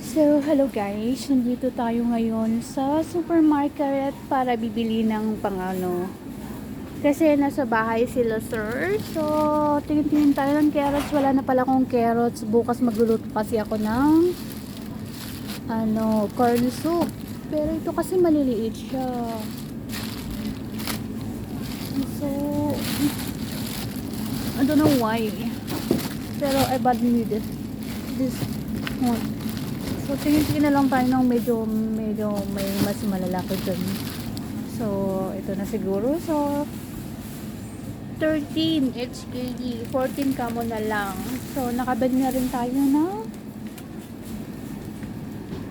So, hello guys. Nandito tayo ngayon sa supermarket para bibili ng pangano. Kasi nasa bahay sila, sir. So, tingin-tingin tayo ng carrots. Wala na pala akong carrots. Bukas magluluto kasi ako ng corn soup. Pero ito kasi maliliit siya. So, I don't know why. Pero I badly need this one. So, tingin-tingin na lang tayo ng medyo may mas malalaki dyan. So, ito na siguro. So, 13 HKD. 14 kamo na lang. So, nakabili na rin tayo ng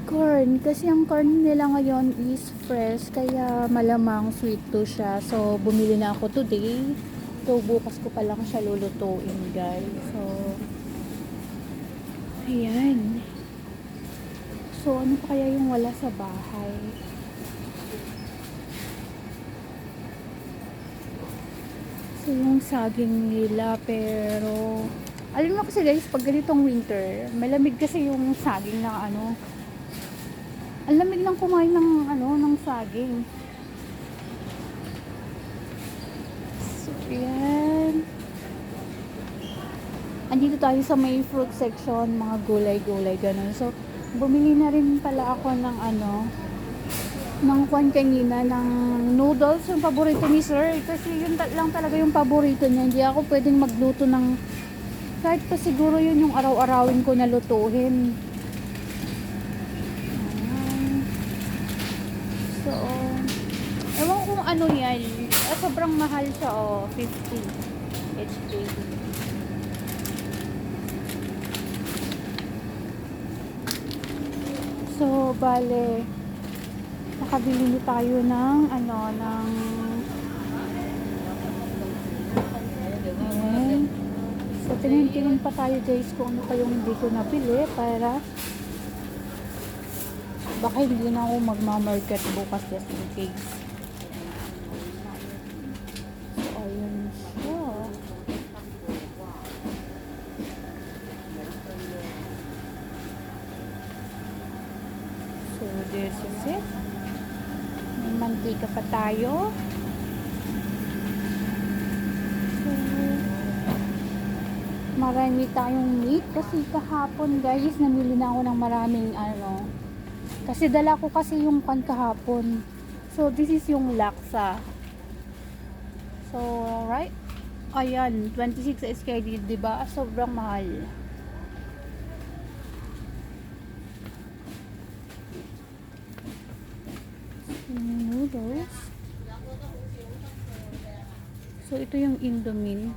corn. Kasi ang corn nila ngayon is fresh. Kaya malamang sweet to siya. So, bumili na ako today. So, bukas ko pa lang siya lulutuin, guys. So, ayan. So, ano pa kaya yung wala sa bahay? So, yung saging nila, pero alam mo kasi guys, pag ganitong winter, malamig kasi yung saging na ang lamig lang kumain ng saging. So, yan. Andito tayo sa may fruit section, mga gulay-gulay, ganun. So, bumili na rin pala ako ng kwan kanina, ng noodles, yung paborito ni sir. Kasi yun lang talaga yung paborito niya. Hindi ako pwedeng magluto ng, kahit pa siguro yun yung araw-arawin ko na lutuhin. So, ewan kung ano yan. Sobrang mahal siya, 50 HKD. So, bale, nakabili na tayo ng so, tingin-tingin pa tayo guys kung ano pa yung hindi ko nabili para baka hindi na ako magmamarket bukas just in case. So, ayun siya. So, this is it. May mantika pa tayo. So, marami tayong meat. Kasi kahapon guys, namili na ako ng maraming kasi dala ko kasi yung pan kahapon. So, this is yung laksa. So, right? Ayan, 26 SKD, diba? Sobrang mahal. Noodles. So, ito yung Indomie.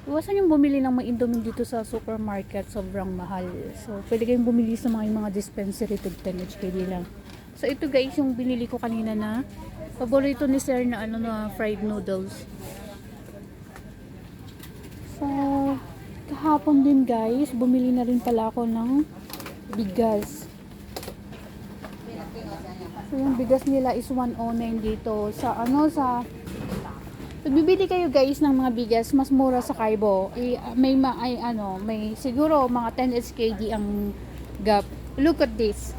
Iwasan yung bumili ng mga Indomie dito sa supermarket. Sobrang mahal. So, pwede kayong bumili sa mga dispensary to 10 HKD lang. So, ito guys, yung binili ko kanina na paborito ni sir na na fried noodles. So, kahapon din guys, bumili na rin pala ako ng bigas. So, yung bigas nila is 109 dito sa pag bibili kayo guys ng mga bigas, mas mura sa Kaibo. May siguro mga 10 SKD ang gap. Look at this.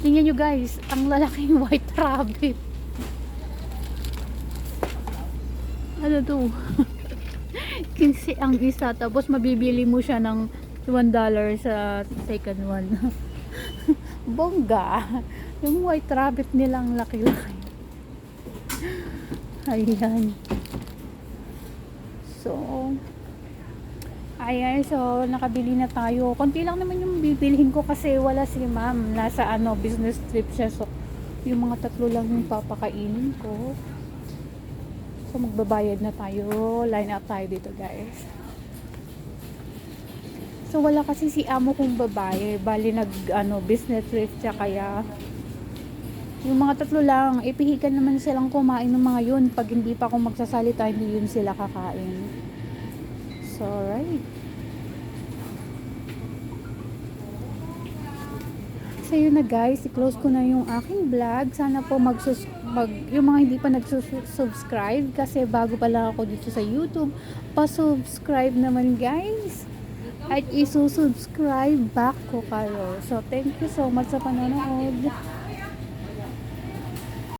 Tingnan nyo guys, ang lalaking white rabbit. Ano to? 15 ang isa, tapos mabibili mo siya ng $1 sa second one. Bongga. Yung white rabbit nilang laki-laki. Ayan. So, nakabili na tayo. Konti lang naman yung bibilihin ko kasi wala si ma'am. Nasa business trip siya. So, yung mga tatlo lang yung papakainin ko. So, magbabayad na tayo. Line up tayo dito, guys. So, wala kasi si amo kong babae. Bali, business trip siya kaya yung mga tatlo lang, ipihikan naman silang kumain ng mga yun. Pag hindi pa ako magsasalita, hindi yun sila kakain. So, right. So, yun na guys. I-close ko na yung aking vlog. Sana po yung mga hindi pa nag-subscribe kasi bago pa lang ako dito sa YouTube, pa-subscribe naman guys. at isusubscribe back ko kayo. So, thank you so much sa panonood.